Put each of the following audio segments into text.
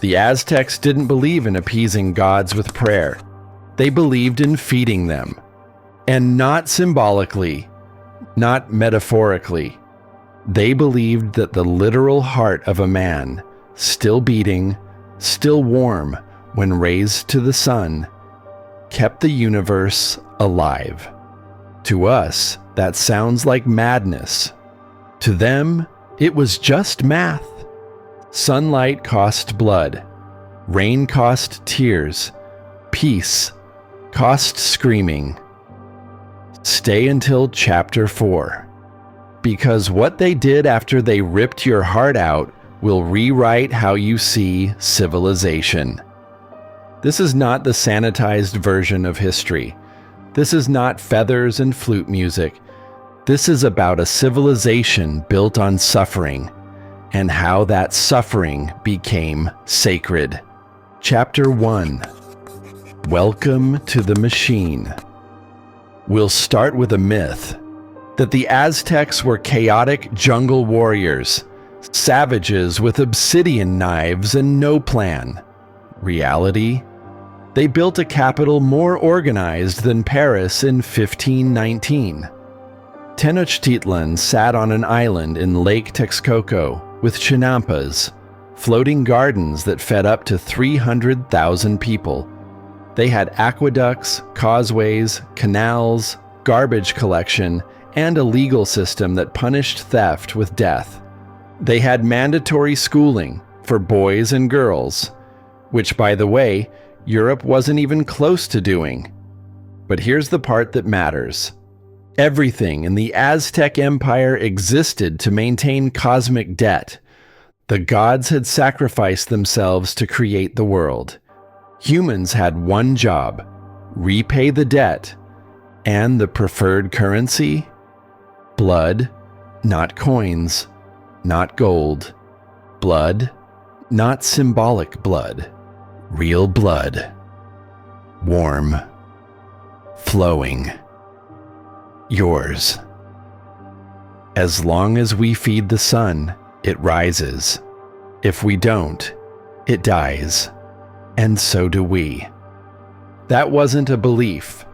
The Aztecs didn't believe in appeasing gods with prayer. They believed in feeding them. And not symbolically, not metaphorically. They believed that the literal heart of a man, still beating, still warm when raised to the sun, kept the universe alive. To us, that sounds like madness. To them, it was just math. Sunlight cost blood. Rain cost tears. Peace cost screaming. Stay until chapter 4. Because what they did after they ripped your heart out will rewrite how you see civilization. This is not the sanitized version of history. This is not feathers and flute music. This is about a civilization built on suffering, and how that suffering became sacred. Chapter 1. Welcome to the Machine. We'll start with a myth that the Aztecs were chaotic jungle warriors, savages with obsidian knives and no plan. Reality? They built a capital more organized than Paris in 1519. Tenochtitlan sat on an island in Lake Texcoco with chinampas, floating gardens that fed up to 300,000 people. They had aqueducts, causeways, canals, garbage collection, and a legal system that punished theft with death. They had mandatory schooling for boys and girls, which, by the way, Europe wasn't even close to doing. But here's the part that matters. Everything in the Aztec Empire existed to maintain cosmic debt. The gods had sacrificed themselves to create the world. Humans had one job: repay the debt. And the preferred currency? Blood, not coins, not gold. Blood, not symbolic blood. Real blood. Warm. Flowing. Yours. As long as we feed the sun, it rises. If we don't, it dies. And so do we. That wasn't a belief.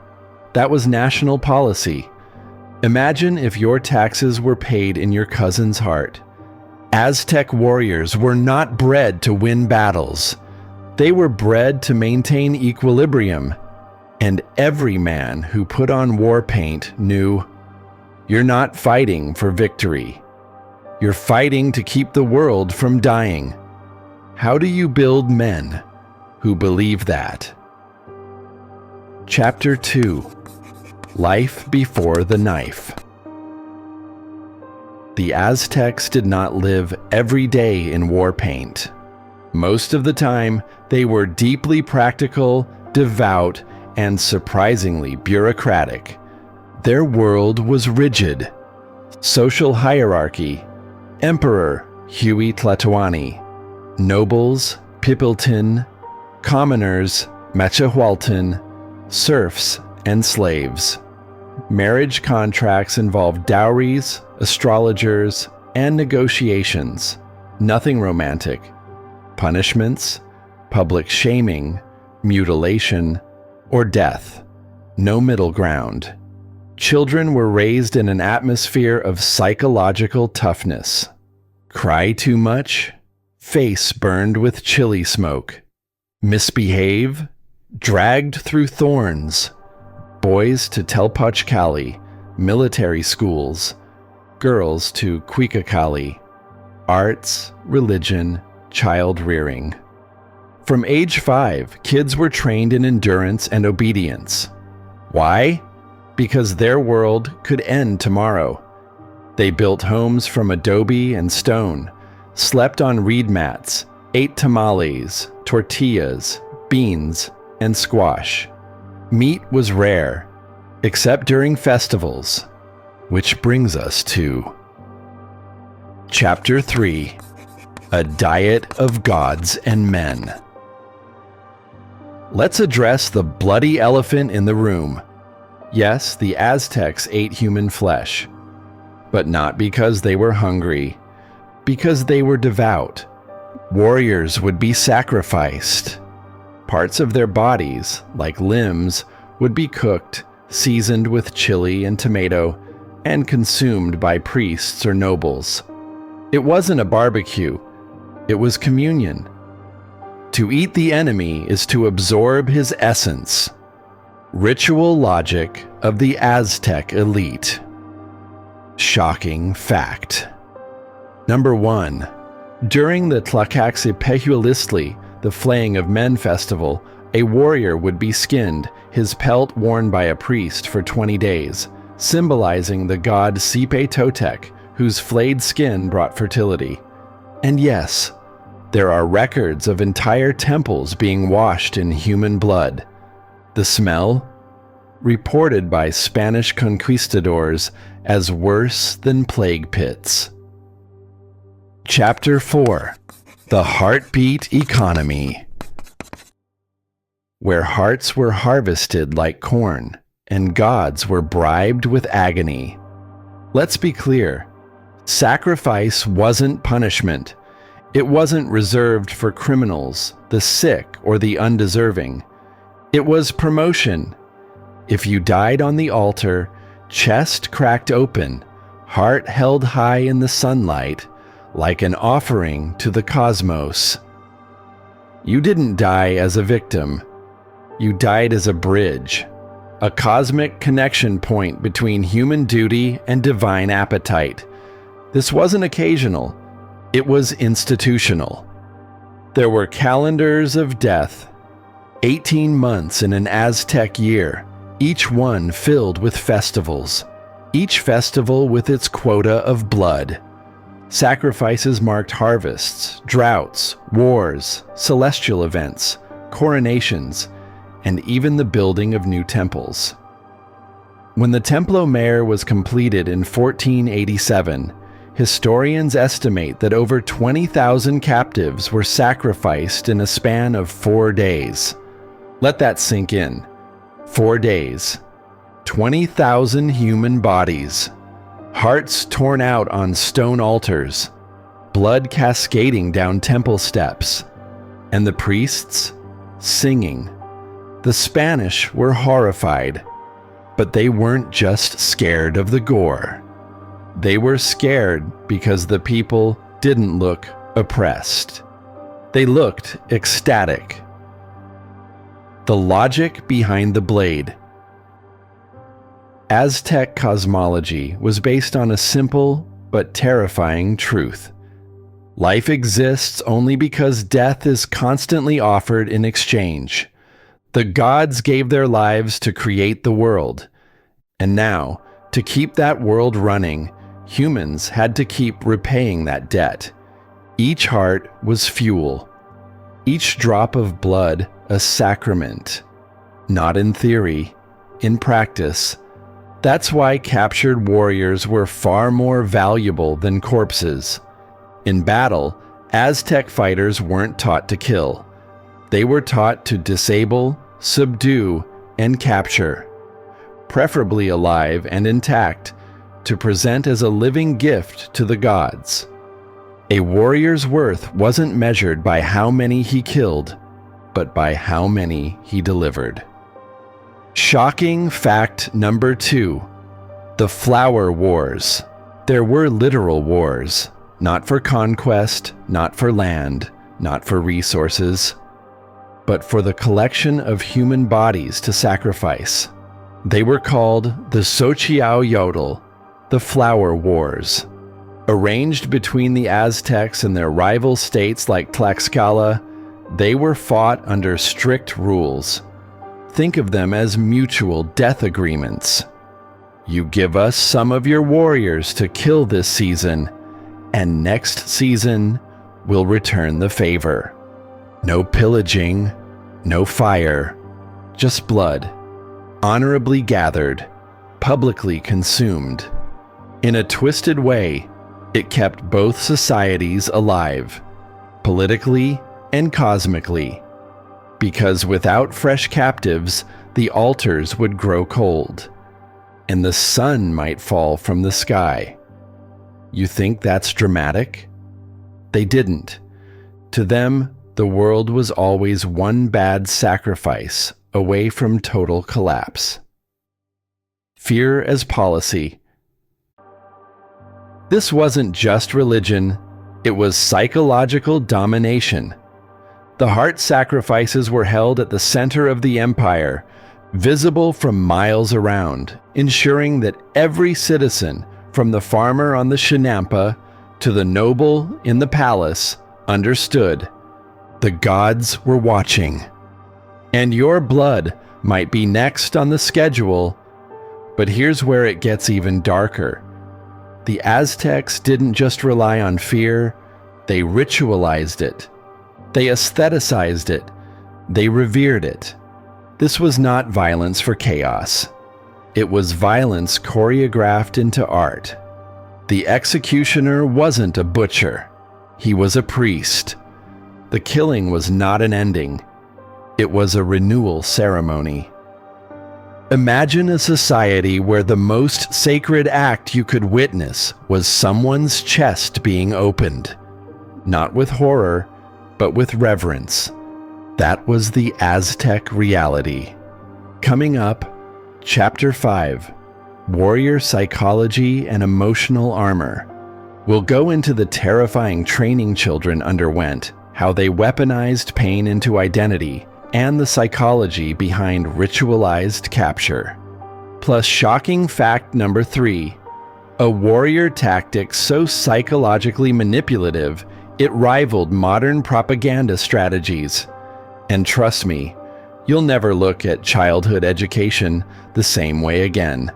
That was national policy. Imagine if your taxes were paid in your cousin's heart. Aztec warriors were not bred to win battles. They were bred to maintain equilibrium. And every man who put on war paint knew, you're not fighting for victory. You're fighting to keep the world from dying. How do you build men who believe that? Chapter 2. Life before the knife. The Aztecs did not live every day in war paint. Most of the time, they were deeply practical, devout, and surprisingly bureaucratic. Their world was rigid. Social hierarchy: Emperor Huitlatlani, nobles Pipiltin, commoners Machahualtin, serfs and slaves. Marriage contracts involved dowries, astrologers, and negotiations. Nothing romantic. Punishments: public shaming, mutilation, or death. No middle ground. Children were raised in an atmosphere of psychological toughness. Cry too much? Face burned with chili smoke. Misbehave? Dragged through thorns. Boys to Telpachkali, military schools. Girls to Quiquicali. Arts, religion, child rearing. From age 5, kids were trained in endurance and obedience. Why? Because their world could end tomorrow. They built homes from adobe and stone, slept on reed mats, ate tamales, tortillas, beans, and squash. Meat was rare, except during festivals, which brings us to Chapter 3. A Diet of Gods and Men. Let's address the bloody elephant in the room. Yes, the Aztecs ate human flesh, but not because they were hungry, because they were devout, Warriors would be sacrificed. Parts of their bodies, like limbs, would be cooked, seasoned with chili and tomato, and consumed by priests or nobles. It wasn't a barbecue, it was communion. To eat the enemy is to absorb his essence. Ritual logic of the Aztec elite. Shocking fact. Number 1. During the Tlacaxipehulistli, the Flaying of Men festival, a warrior would be skinned, his pelt worn by a priest for 20 days, symbolizing the god Sipe Totec, whose flayed skin brought fertility. And yes, there are records of entire temples being washed in human blood. The smell? Reported by Spanish conquistadors as worse than plague pits. Chapter 4. The Heartbeat Economy. Where hearts were harvested like corn, and gods were bribed with agony. Let's be clear. Sacrifice wasn't punishment. It wasn't reserved for criminals, the sick, or the undeserving. It was promotion. If you died on the altar, chest cracked open, heart held high in the sunlight, like an offering to the cosmos. You didn't die as a victim. You died as a bridge, a cosmic connection point between human duty and divine appetite. This wasn't occasional. It was institutional. There were calendars of death, 18 months in an Aztec year, each one filled with festivals, each festival with its quota of blood. Sacrifices marked harvests, droughts, wars, celestial events, coronations, and even the building of new temples. When the Templo Mayor was completed in 1487, historians estimate that over 20,000 captives were sacrificed in a span of 4 days. Let that sink in. 4 days. 20,000 human bodies. Hearts torn out on stone altars. Blood cascading down temple steps. And the priests singing. The Spanish were horrified, but they weren't just scared of the gore. They were scared because the people didn't look oppressed. They looked ecstatic. The logic behind the blade. Aztec cosmology was based on a simple but terrifying truth. Life exists only because death is constantly offered in exchange. The gods gave their lives to create the world. And now, to keep that world running, humans had to keep repaying that debt. Each heart was fuel. Each drop of blood a sacrament. Not in theory, in practice. That's why captured warriors were far more valuable than corpses. In battle, Aztec fighters weren't taught to kill. They were taught to disable, subdue, and capture. Preferably alive and intact, to present as a living gift to the gods. A warrior's worth wasn't measured by how many he killed, but by how many he delivered. Shocking fact number 2. The Flower Wars. There were literal wars, not for conquest, not for land, not for resources, but for the collection of human bodies to sacrifice. They were called the Xochiaoyotl, the Flower Wars. Arranged between the Aztecs and their rival states like Tlaxcala, they were fought under strict rules. Think of them as mutual death agreements. You give us some of your warriors to kill this season, and next season we'll return the favor. No pillaging, no fire, just blood, honorably gathered, publicly consumed. In a twisted way, it kept both societies alive, politically and cosmically. Because without fresh captives, the altars would grow cold, and the sun might fall from the sky. You think that's dramatic? They didn't. To them, the world was always one bad sacrifice away from total collapse. Fear as policy. This wasn't just religion, it was psychological domination. The heart sacrifices were held at the center of the empire, visible from miles around, ensuring that every citizen, from the farmer on the Chinampa to the noble in the palace, understood the gods were watching. And your blood might be next on the schedule, but here's where it gets even darker. The Aztecs didn't just rely on fear, they ritualized it. They aestheticized it. They revered it. This was not violence for chaos. It was violence choreographed into art. The executioner wasn't a butcher. He was a priest. The killing was not an ending. It was a renewal ceremony. Imagine a society where the most sacred act you could witness was someone's chest being opened. Not with horror, but with reverence. That was the Aztec reality. Coming up, Chapter 5, Warrior Psychology and Emotional Armor. We'll go into the terrifying training children underwent, how they weaponized pain into identity, and the psychology behind ritualized capture. Plus shocking fact number 3, a warrior tactic so psychologically manipulative it rivaled modern propaganda strategies. And trust me, you'll never look at childhood education the same way again.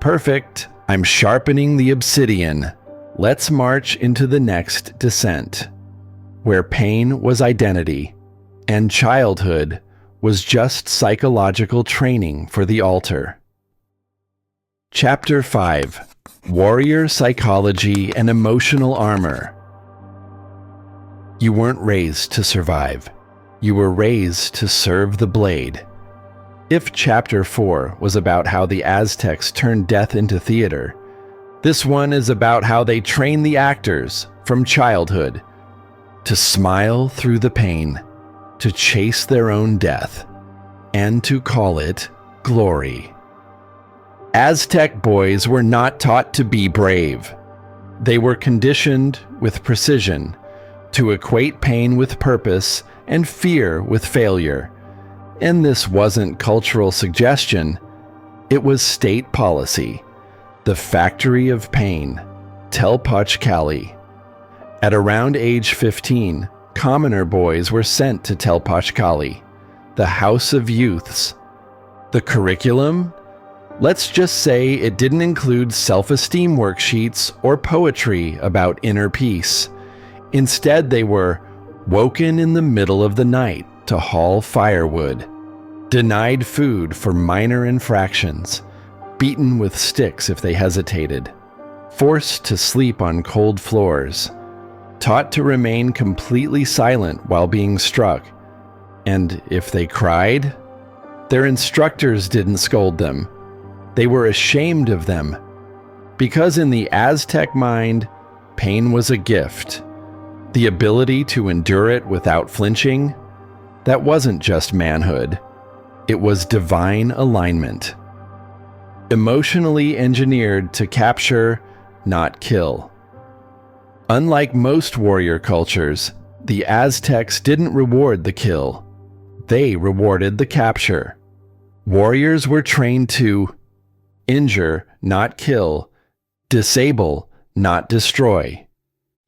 Perfect, I'm sharpening the obsidian. Let's march into the next descent, where pain was identity, and childhood was just psychological training for the altar. Chapter 5, Warrior Psychology and Emotional Armor. You weren't raised to survive. You were raised to serve the blade. If Chapter 4 was about how the Aztecs turned death into theater, this one is about how they train the actors from childhood to smile through the pain, to chase their own death, and to call it glory. Aztec boys were not taught to be brave. They were conditioned with precision to equate pain with purpose and fear with failure. And this wasn't cultural suggestion, it was state policy. The factory of pain, Telpachcali. At around age 15, commoner boys were sent to Telpachcali, the House of Youths. The curriculum? Let's just say it didn't include self-esteem worksheets or poetry about inner peace. Instead, they were woken in the middle of the night to haul firewood, denied food for minor infractions, beaten with sticks if they hesitated, forced to sleep on cold floors, taught to remain completely silent while being struck, and if they cried, their instructors didn't scold them. They were ashamed of them, because in the Aztec mind, pain was a gift. The ability to endure it without flinching, that wasn't just manhood. It was divine alignment. Emotionally engineered to capture, not kill. Unlike most warrior cultures, the Aztecs didn't reward the kill. They rewarded the capture. Warriors were trained to injure, not kill, disable, not destroy,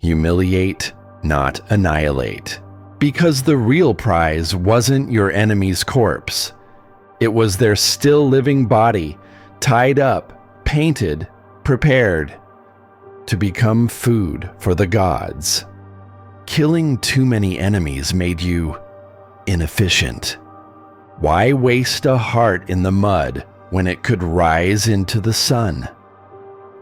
humiliate, not annihilate. Because the real prize wasn't your enemy's corpse. It was their still living body, tied up, painted, prepared to become food for the gods. Killing too many enemies made you inefficient. Why waste a heart in the mud when it could rise into the sun?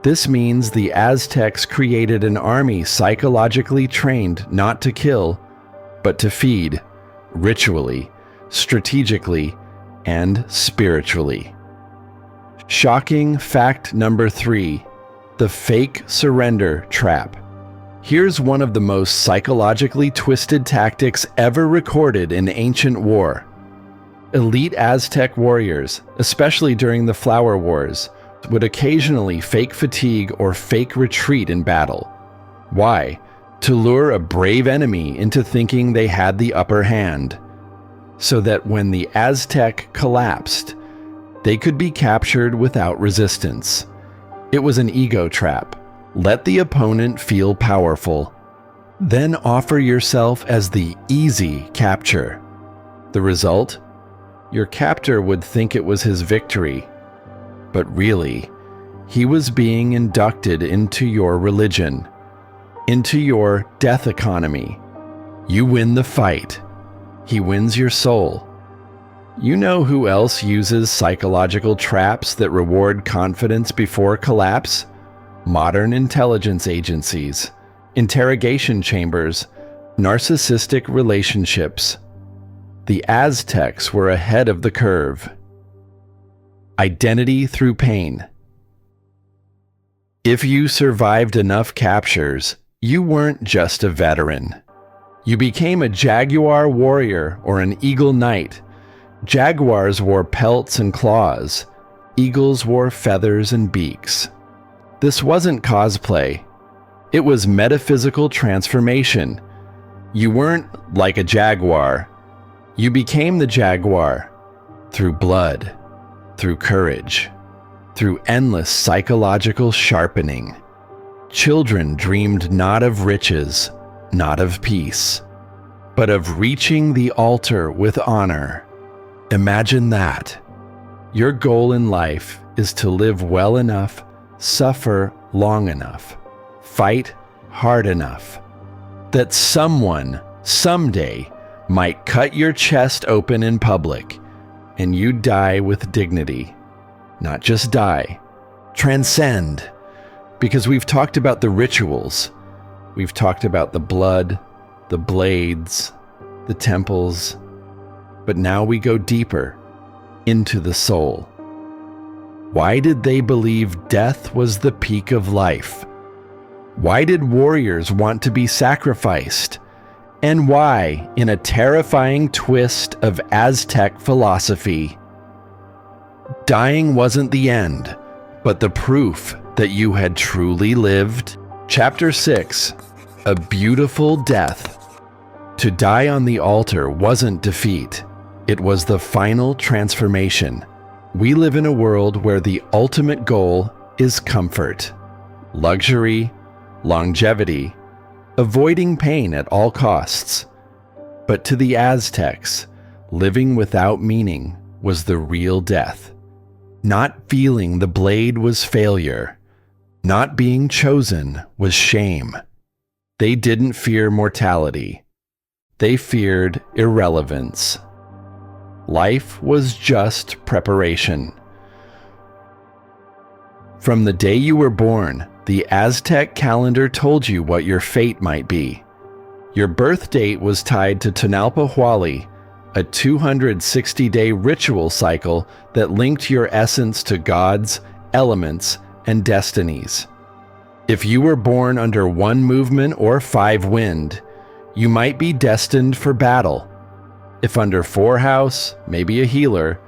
This means the Aztecs created an army psychologically trained not to kill, but to feed, ritually, strategically, and spiritually. Shocking fact number 3, the fake surrender trap. Here's one of the most psychologically twisted tactics ever recorded in ancient war. Elite Aztec warriors, especially during the Flower Wars, would occasionally fake fatigue or fake retreat in battle. Why? To lure a brave enemy into thinking they had the upper hand, so that when the Aztec collapsed, they could be captured without resistance. It was an ego trap. Let the opponent feel powerful. Then offer yourself as the easy capture. The result? Your captor would think it was his victory, but really, he was being inducted into your religion, into your death economy. You win the fight. He wins your soul. You know who else uses psychological traps that reward confidence before collapse? Modern intelligence agencies, interrogation chambers, narcissistic relationships. The Aztecs were ahead of the curve. Identity through pain. If you survived enough captures, you weren't just a veteran. You became a jaguar warrior or an eagle knight. Jaguars wore pelts and claws. Eagles wore feathers and beaks. This wasn't cosplay. It was metaphysical transformation. You weren't like a jaguar. You became the jaguar through blood, through courage, through endless psychological sharpening. Children dreamed not of riches, not of peace, but of reaching the altar with honor. Imagine that. Your goal in life is to live well enough, suffer long enough, fight hard enough, that someone, someday, might cut your chest open in public, and you die with dignity. Not just die, transcend. Because we've talked about the rituals, we've talked about the blood, the blades, the temples, but now we go deeper into the soul. Why did they believe death was the peak of life? Why did warriors want to be sacrificed? And why, in a terrifying twist of Aztec philosophy, dying wasn't the end, but the proof that you had truly lived? Chapter 6, A Beautiful Death. To die on the altar wasn't defeat. It was the final transformation. We live in a world where the ultimate goal is comfort, luxury, longevity, avoiding pain at all costs. But to the Aztecs, living without meaning was the real death. Not feeling the blade was failure. Not being chosen was shame. They didn't fear mortality. They feared irrelevance. Life was just preparation. From the day you were born, the Aztec calendar told you what your fate might be. Your birth date was tied to Tonalpohualli, a 260-day ritual cycle that linked your essence to gods, elements, and destinies. If you were born under 1 movement or 5 wind, you might be destined for battle. If under 4 house, maybe a healer,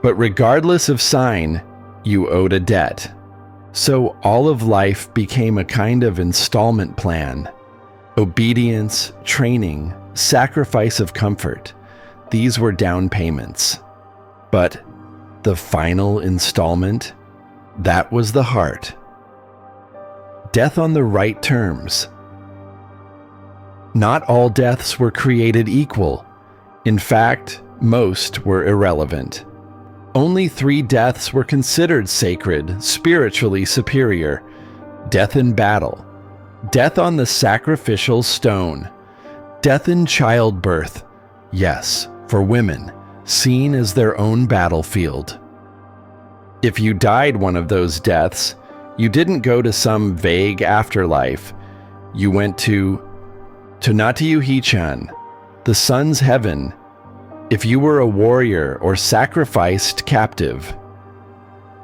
but regardless of sign, you owed a debt. So all of life became a kind of installment plan. Obedience, training, sacrifice of comfort. These were down payments. But the final installment, that was the heart. Death on the right terms. Not all deaths were created equal. In fact, most were irrelevant. Only 3 deaths were considered sacred, spiritually superior. Death in battle, death on the sacrificial stone, death in childbirth, yes, for women, seen as their own battlefield. If you died one of those deaths, you didn't go to some vague afterlife. You went to Tonatiuhichan, the sun's heaven, if you were a warrior or sacrificed captive.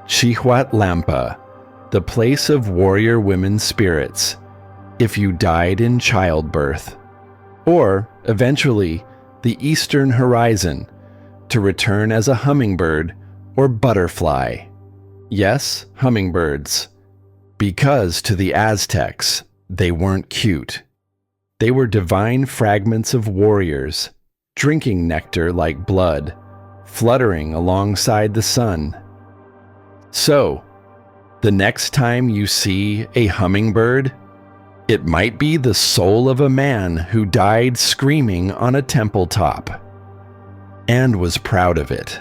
Xihuatlampa, the place of warrior women's spirits. if you died in childbirth, or, eventually, the eastern horizon, to return as a hummingbird or butterfly. Yes, hummingbirds. Because to the Aztecs, they weren't cute. They were divine fragments of warriors, drinking nectar like blood, fluttering alongside the sun. So, the next time you see a hummingbird, it might be the soul of a man who died screaming on a temple top, and was proud of it.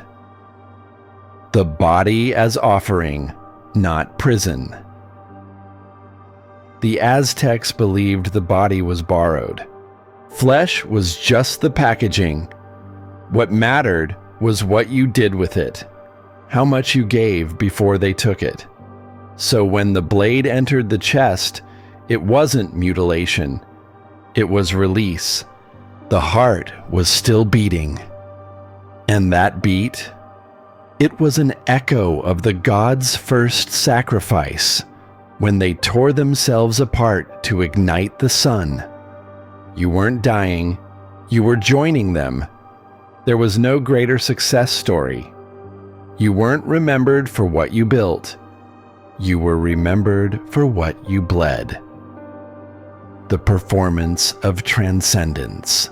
The body as offering, not prison. The Aztecs believed the body was borrowed. Flesh was just the packaging. What mattered was what you did with it, how much you gave before they took it. So when the blade entered the chest, it wasn't mutilation. It was release. The heart was still beating. And that beat? It was an echo of the gods' first sacrifice, when they tore themselves apart to ignite the sun. You weren't dying, you were joining them. There was no greater success story. You weren't remembered for what you built. You were remembered for what you bled. The performance of transcendence.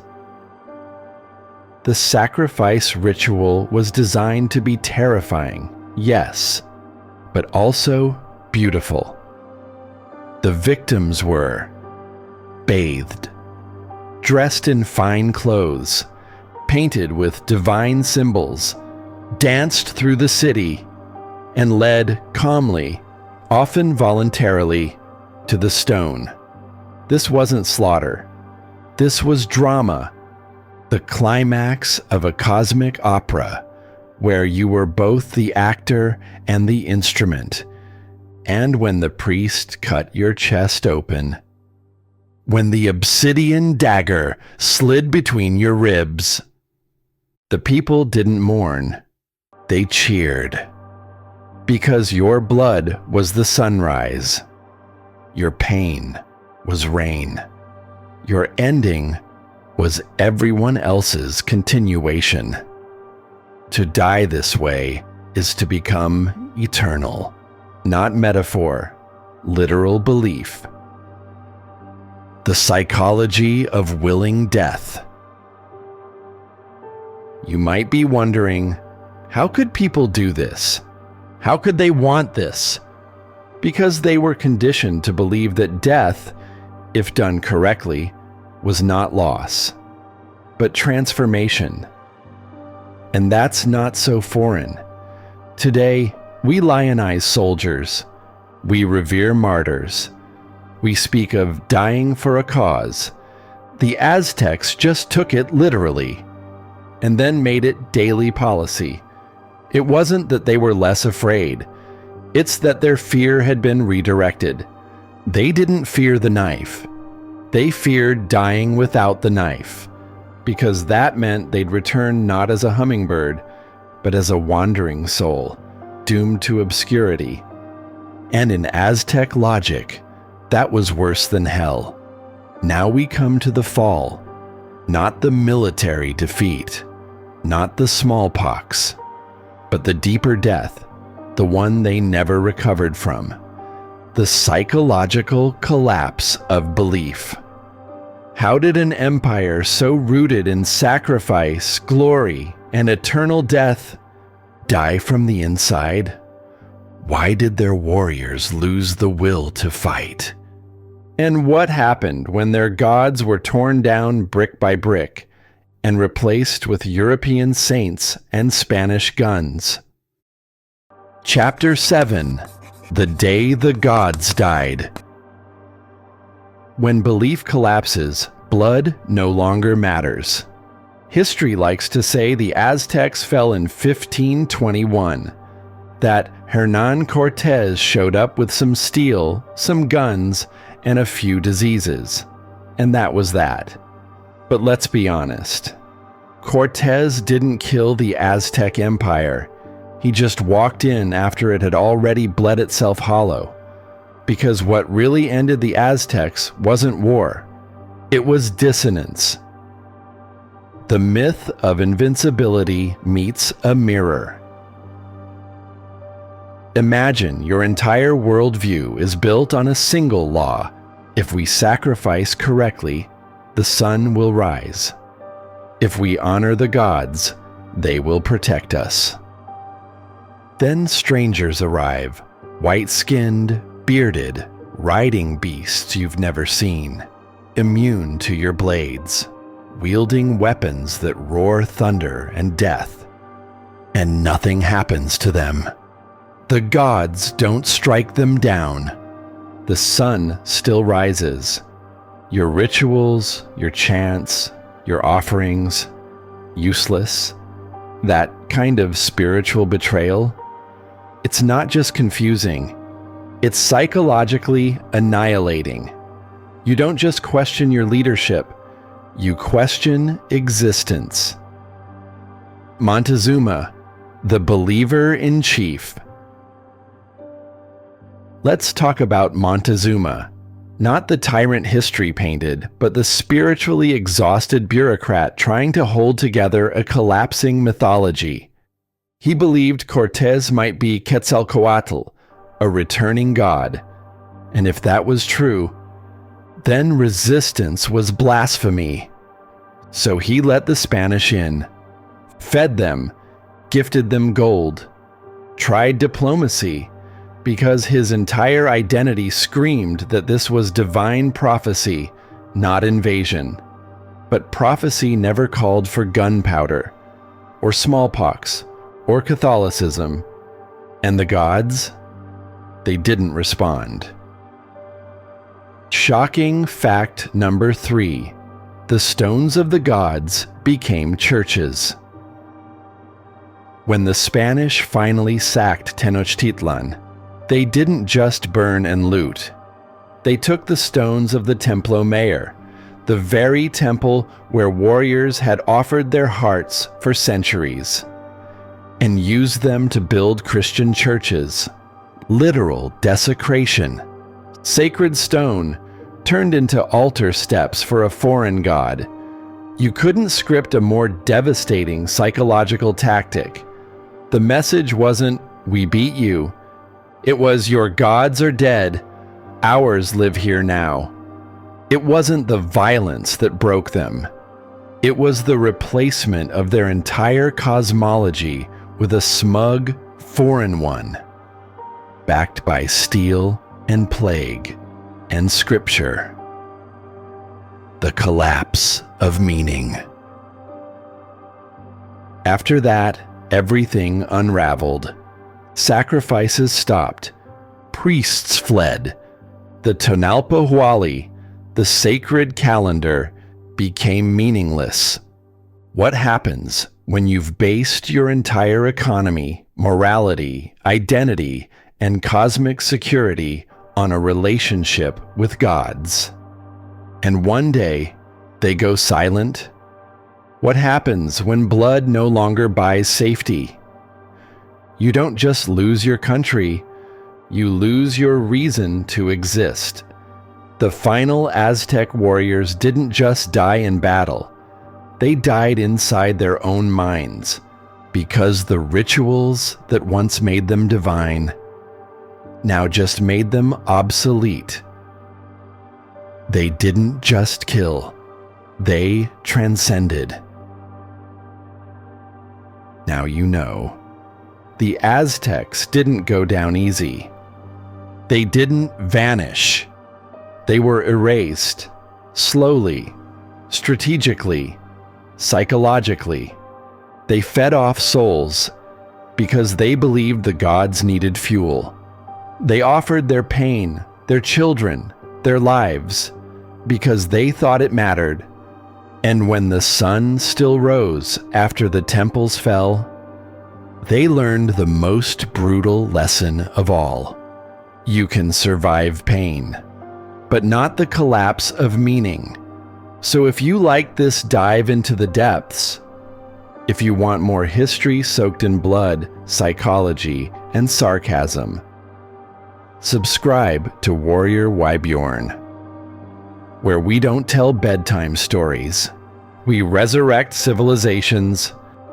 The sacrifice ritual was designed to be terrifying, yes, but also beautiful. The victims were bathed, dressed in fine clothes, painted with divine symbols, danced through the city, and led calmly, often voluntarily, to the stone. This wasn't slaughter. This was drama, the climax of a cosmic opera, where you were both the actor and the instrument. And when the priest cut your chest open, when the obsidian dagger slid between your ribs, the people didn't mourn, they cheered. Because your blood was the sunrise, your pain was rain, your ending was everyone else's continuation. To die this way is to become eternal, not metaphor, literal belief. The psychology of willing death. You might be wondering, how could people do this? How could they want this? Because they were conditioned to believe that death, if done correctly, was not loss, but transformation. And that's not so foreign. Today, we lionize soldiers. We revere martyrs. We speak of dying for a cause. The Aztecs just took it literally, and then made it daily policy. It wasn't that they were less afraid. It's that their fear had been redirected. They didn't fear the knife. They feared dying without the knife, because that meant they'd return not as a hummingbird, but as a wandering soul, doomed to obscurity. And in Aztec logic, that was worse than hell. Now we come to the fall, not the military defeat, not the smallpox, but the deeper death, the one they never recovered from, the psychological collapse of belief. How did an empire so rooted in sacrifice, glory, and eternal death die from the inside? Why did their warriors lose the will to fight? And what happened when their gods were torn down brick by brick and replaced with European saints and Spanish guns? Chapter 7: The Day the Gods Died. When belief collapses, blood no longer matters. History likes to say the Aztecs fell in 1521, that Hernán Cortés showed up with some steel, some guns, and a few diseases. And that was that. But let's be honest. Cortés didn't kill the Aztec Empire. He just walked in after it had already bled itself hollow. Because what really ended the Aztecs wasn't war, it was dissonance. The myth of invincibility meets a mirror. Imagine your entire worldview is built on a single law. If we sacrifice correctly, the sun will rise. If we honor the gods, they will protect us. Then strangers arrive, white-skinned, bearded, riding beasts you've never seen, immune to your blades, wielding weapons that roar thunder and death. And nothing happens to them. The gods don't strike them down. The sun still rises. Your rituals, your chants, your offerings, useless. That kind of spiritual betrayal, it's not just confusing, it's psychologically annihilating. You don't just question your leadership, you question existence. Montezuma, the believer-in-chief. Let's talk about Montezuma. Not the tyrant history painted, but the spiritually exhausted bureaucrat trying to hold together a collapsing mythology. He believed Cortés might be Quetzalcoatl, a returning god. And if that was true, then resistance was blasphemy. So he let the Spanish in, fed them, gifted them gold, tried diplomacy, because his entire identity screamed that this was divine prophecy, not invasion. But prophecy never called for gunpowder, or smallpox, or Catholicism. And the gods? They didn't respond. Shocking fact number 3. The stones of the gods became churches. When the Spanish finally sacked Tenochtitlan, they didn't just burn and loot. They took the stones of the Templo Mayor, the very temple where warriors had offered their hearts for centuries, and used them to build Christian churches. Literal desecration. Sacred stone turned into altar steps for a foreign god. You couldn't script a more devastating psychological tactic. The message wasn't, "We beat you." It was, "Your gods are dead, ours live here now." It wasn't the violence that broke them. It was the replacement of their entire cosmology with a smug, foreign one, backed by steel and plague and scripture. The collapse of meaning. After that, everything unraveled. Sacrifices stopped. Priests fled. The Tonalpa Hualli, the sacred calendar, became meaningless. What happens when you've based your entire economy, morality, identity, and cosmic security on a relationship with gods? And one day, they go silent? What happens when blood no longer buys safety? You don't just lose your country, you lose your reason to exist. The final Aztec warriors didn't just die in battle. They died inside their own minds, because the rituals that once made them divine now just made them obsolete. They didn't just kill, they transcended. Now you know. The Aztecs didn't go down easy. They didn't vanish. They were erased, slowly, strategically, psychologically. They fed off souls because they believed the gods needed fuel. They offered their pain, their children, their lives, because they thought it mattered. And when the sun still rose after the temples fell, they learned the most brutal lesson of all. You can survive pain, but not the collapse of meaning. So if you like this dive into the depths, if you want more history soaked in blood, psychology, and sarcasm, subscribe to WarriorWybjorn, where we don't tell bedtime stories. We resurrect civilizations,